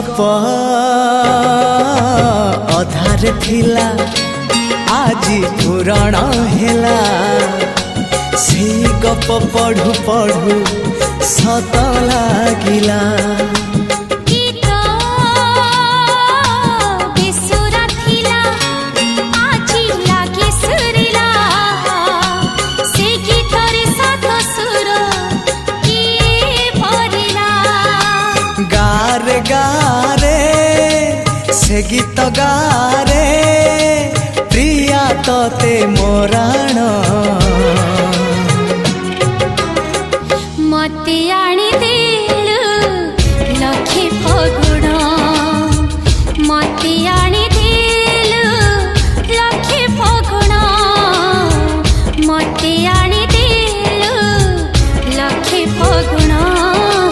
गप अधार थिला आजी पुराण हेला से गप पढ़ु पढ़ु सत लागिला गारे गारे से गीत गारे प्रिया तोते मोराण